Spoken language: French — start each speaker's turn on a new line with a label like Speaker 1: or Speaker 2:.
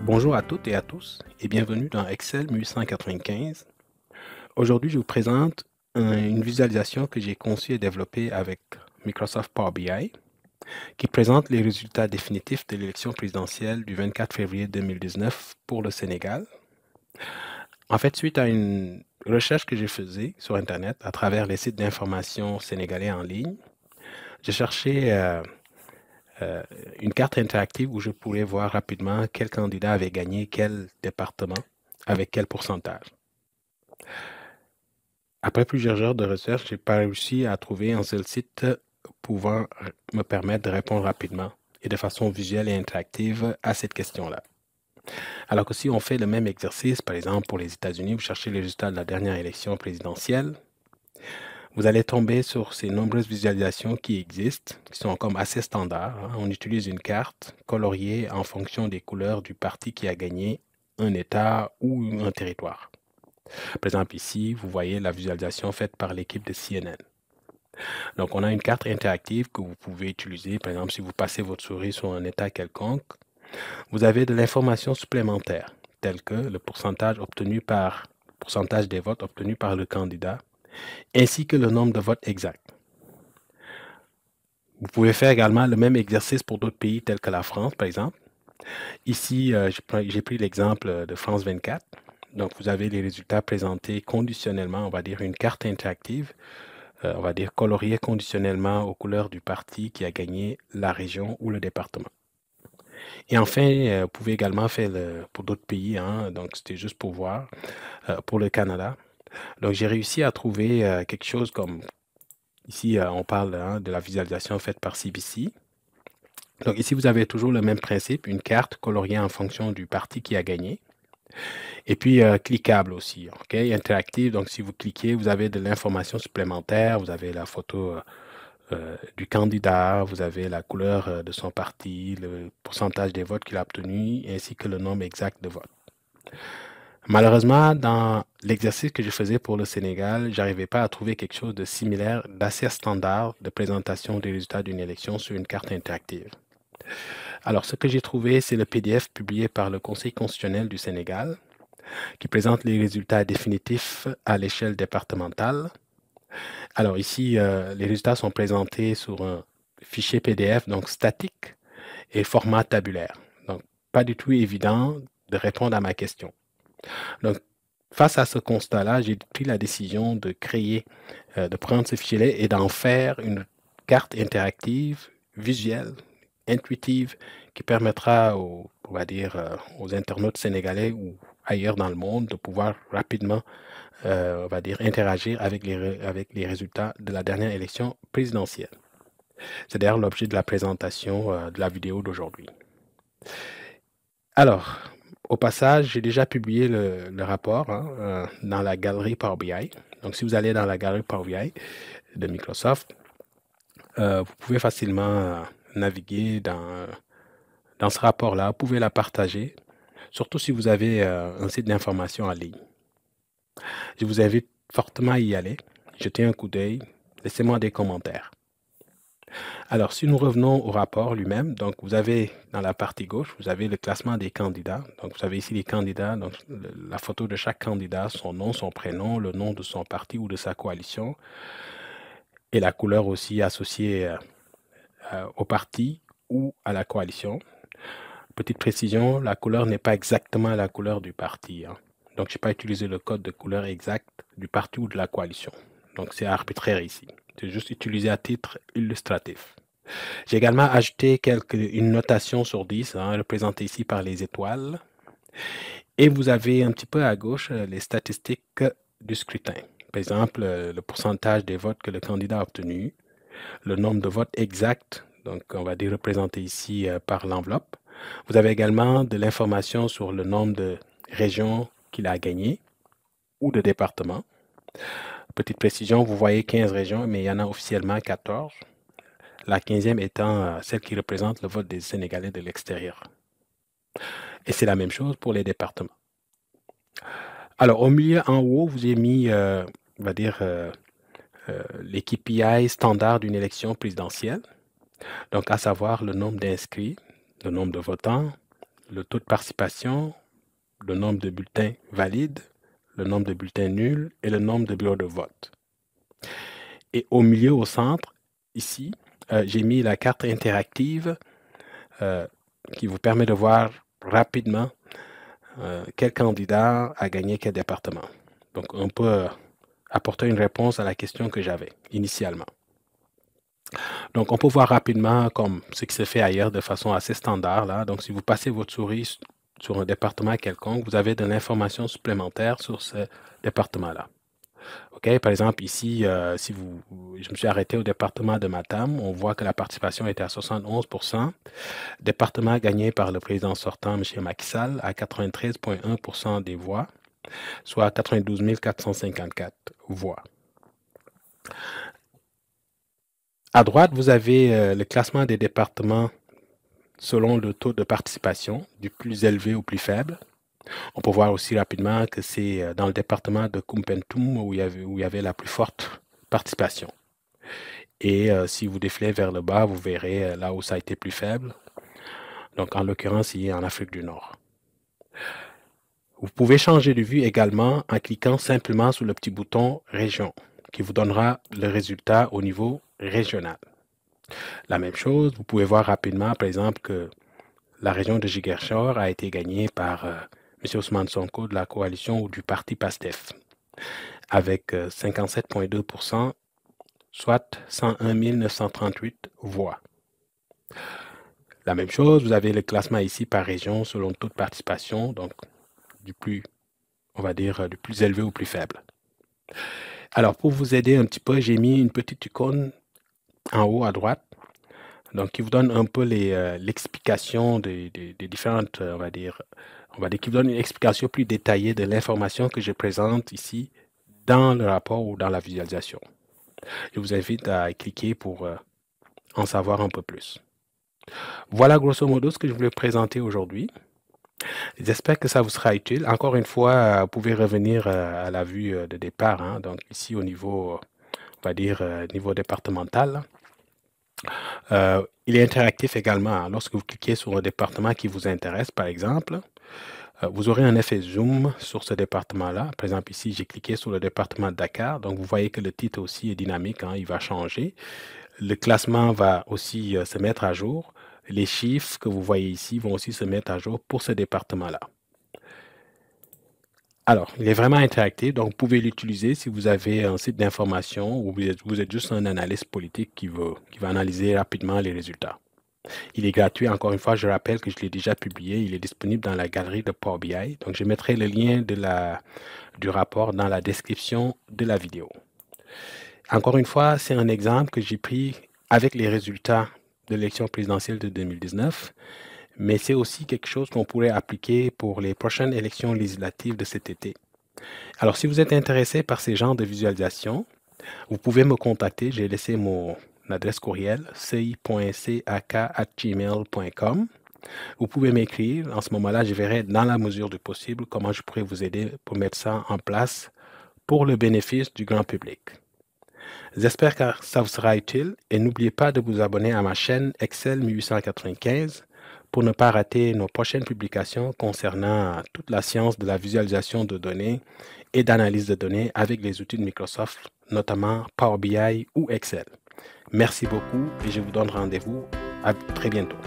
Speaker 1: Bonjour à toutes et à tous et bienvenue dans Excel 1895. Aujourd'hui, je vous présente une visualisation que j'ai conçue et développée avec Microsoft Power BI qui présente les résultats définitifs de l'élection présidentielle du 24 février 2019 pour le Sénégal. En fait, suite à une recherche que j'ai faite sur Internet à travers les sites d'information sénégalais en ligne, j'ai cherché une carte interactive où je pourrais voir rapidement quel candidat avait gagné quel département avec quel pourcentage. Après plusieurs heures de recherche, j'ai pas réussi à trouver un seul site pouvant me permettre de répondre rapidement et de façon visuelle et interactive à cette question-là. Alors que si on fait le même exercice, par exemple pour les États-Unis, vous cherchez les résultats de la dernière élection présidentielle, vous allez tomber sur ces nombreuses visualisations qui existent, qui sont comme assez standards, hein. On utilise une carte coloriée en fonction des couleurs du parti qui a gagné un État ou un territoire. Par exemple, ici, vous voyez la visualisation faite par l'équipe de CNN. Donc, on a une carte interactive que vous pouvez utiliser. Par exemple, si vous passez votre souris sur un État quelconque, vous avez de l'information supplémentaire, telle que le pourcentage des votes obtenus par le candidat, ainsi que le nombre de votes exacts. Vous pouvez faire également le même exercice pour d'autres pays tels que la France, par exemple. Ici, j'ai pris l'exemple de France 24. Donc, vous avez les résultats présentés conditionnellement, on va dire une carte interactive, on va dire coloriée conditionnellement aux couleurs du parti qui a gagné la région ou le département. Et enfin, vous pouvez également faire pour d'autres pays, hein, donc c'était juste pour voir, pour le Canada. Donc, j'ai réussi à trouver quelque chose comme, ici, on parle hein, de la visualisation faite par CBC. Donc, ici, vous avez toujours le même principe, une carte coloriée en fonction du parti qui a gagné. Et puis, cliquable aussi, ok, interactive. Donc, si vous cliquez, vous avez de l'information supplémentaire. Vous avez la photo du candidat, vous avez la couleur de son parti, le pourcentage des votes qu'il a obtenu, ainsi que le nombre exact de votes. Malheureusement, dans l'exercice que je faisais pour le Sénégal, j'arrivais pas à trouver quelque chose de similaire, d'assez standard de présentation des résultats d'une élection sur une carte interactive. Alors, ce que j'ai trouvé, c'est le PDF publié par le Conseil constitutionnel du Sénégal, qui présente les résultats définitifs à l'échelle départementale. Alors ici, les résultats sont présentés sur un fichier PDF, donc statique, et format tabulaire. Donc, pas du tout évident de répondre à ma question. Donc, face à ce constat-là, j'ai pris la décision de créer, de prendre ce fichier-là et d'en faire une carte interactive, visuelle, intuitive, qui permettra on va dire, aux internautes sénégalais ou ailleurs dans le monde de pouvoir rapidement, on va dire, interagir avec les résultats de la dernière élection présidentielle. C'est d'ailleurs l'objet de la présentation de la vidéo d'aujourd'hui. Alors, au passage, j'ai déjà publié le rapport hein, dans la galerie Power BI. Donc, si vous allez dans la galerie Power BI de Microsoft, vous pouvez facilement naviguer dans ce rapport-là. Vous pouvez la partager, surtout si vous avez un site d'information en ligne. Je vous invite fortement à y aller, jetez un coup d'œil, laissez-moi des commentaires. Alors, si nous revenons au rapport lui-même, donc vous avez dans la partie gauche, vous avez le classement des candidats. Donc, vous avez ici les candidats, donc la photo de chaque candidat, son nom, son prénom, le nom de son parti ou de sa coalition, et la couleur aussi associée au parti ou à la coalition. Petite précision, la couleur n'est pas exactement la couleur du parti, hein. Donc, je n'ai pas utilisé le code de couleur exact du parti ou de la coalition. Donc, c'est arbitraire ici. C'est juste utilisé à titre illustratif. J'ai également ajouté une notation sur 10, hein, représentée ici par les étoiles. Et vous avez un petit peu à gauche les statistiques du scrutin. Par exemple, le pourcentage des votes que le candidat a obtenu, le nombre de votes exacts, donc on va dire représenté ici par l'enveloppe. Vous avez également de l'information sur le nombre de régions qu'il a gagnées ou de départements. Petite précision, vous voyez 15 régions, mais il y en a officiellement 14. La 15e étant celle qui représente le vote des Sénégalais de l'extérieur. Et c'est la même chose pour les départements. Alors, au milieu, en haut, vous avez mis, on va dire, les KPI standards d'une élection présidentielle. Donc, à savoir le nombre d'inscrits, le nombre de votants, le taux de participation, le nombre de bulletins valides, le nombre de bulletins nuls et le nombre de bureaux de vote. Et au milieu, au centre, ici, j'ai mis la carte interactive qui vous permet de voir rapidement quel candidat a gagné quel département. Donc, on peut apporter une réponse à la question que j'avais initialement. Donc, on peut voir rapidement comme ce qui se fait ailleurs de façon assez standard. Là. Donc, si vous passez votre souris sur un département quelconque, vous avez de l'information supplémentaire sur ce département-là. OK, par exemple, ici, je me suis arrêté au département de Matam, on voit que la participation était à 71%. Département gagné par le président sortant, M. Macky Sall, à 93,1% des voix, soit 92 454 voix. À droite, vous avez le classement des départements selon le taux de participation, du plus élevé au plus faible. On peut voir aussi rapidement que c'est dans le département de Kumpentum où il y avait la plus forte participation. Et si vous défilez vers le bas, vous verrez là où ça a été plus faible. Donc, en l'occurrence, il est en Afrique du Nord. Vous pouvez changer de vue également en cliquant simplement sur le petit bouton « Région » qui vous donnera le résultat au niveau régional. La même chose, vous pouvez voir rapidement, par exemple, que la région de Ziguinchor a été gagnée par M. Ousmane Sonko de la coalition ou du parti PASTEF, avec 57,2%, soit 101 938 voix. La même chose, vous avez le classement ici par région selon le taux de participation, donc du plus, on va dire, du plus élevé au plus faible. Alors, pour vous aider un petit peu, j'ai mis une petite icône en haut à droite, donc qui vous donne un peu l'explication des différentes, on va dire, qui vous donne une explication plus détaillée de l'information que je présente ici dans le rapport ou dans la visualisation. Je vous invite à cliquer pour en savoir un peu plus. Voilà grosso modo ce que je voulais présenter aujourd'hui. J'espère que ça vous sera utile. Encore une fois, vous pouvez revenir à la vue de départ, hein, donc ici au niveau, on va dire, niveau départemental. Il est interactif également. Hein. Lorsque vous cliquez sur un département qui vous intéresse, par exemple, vous aurez un effet zoom sur ce département-là. Par exemple, ici, j'ai cliqué sur le département de Dakar. Donc, vous voyez que le titre aussi est dynamique. Hein, il va changer. Le classement va aussi se mettre à jour. Les chiffres que vous voyez ici vont aussi se mettre à jour pour ce département-là. Alors, il est vraiment interactif, donc vous pouvez l'utiliser si vous avez un site d'information ou vous êtes juste un analyste politique qui va analyser rapidement les résultats. Il est gratuit, encore une fois, je rappelle que je l'ai déjà publié, il est disponible dans la galerie de Power BI, donc je mettrai le lien du rapport dans la description de la vidéo. Encore une fois, c'est un exemple que j'ai pris avec les résultats de l'élection présidentielle de 2019, mais c'est aussi quelque chose qu'on pourrait appliquer pour les prochaines élections législatives de cet été. Alors, si vous êtes intéressé par ces genres de visualisation, vous pouvez me contacter. J'ai laissé mon adresse courriel ci.cac@gmail.com. Vous pouvez m'écrire. En ce moment-là, je verrai dans la mesure du possible comment je pourrais vous aider pour mettre ça en place pour le bénéfice du grand public. J'espère que ça vous sera utile et n'oubliez pas de vous abonner à ma chaîne Excel 1895 pour ne pas rater nos prochaines publications concernant toute la science de la visualisation de données et d'analyse de données avec les outils de Microsoft, notamment Power BI ou Excel. Merci beaucoup et je vous donne rendez-vous à très bientôt.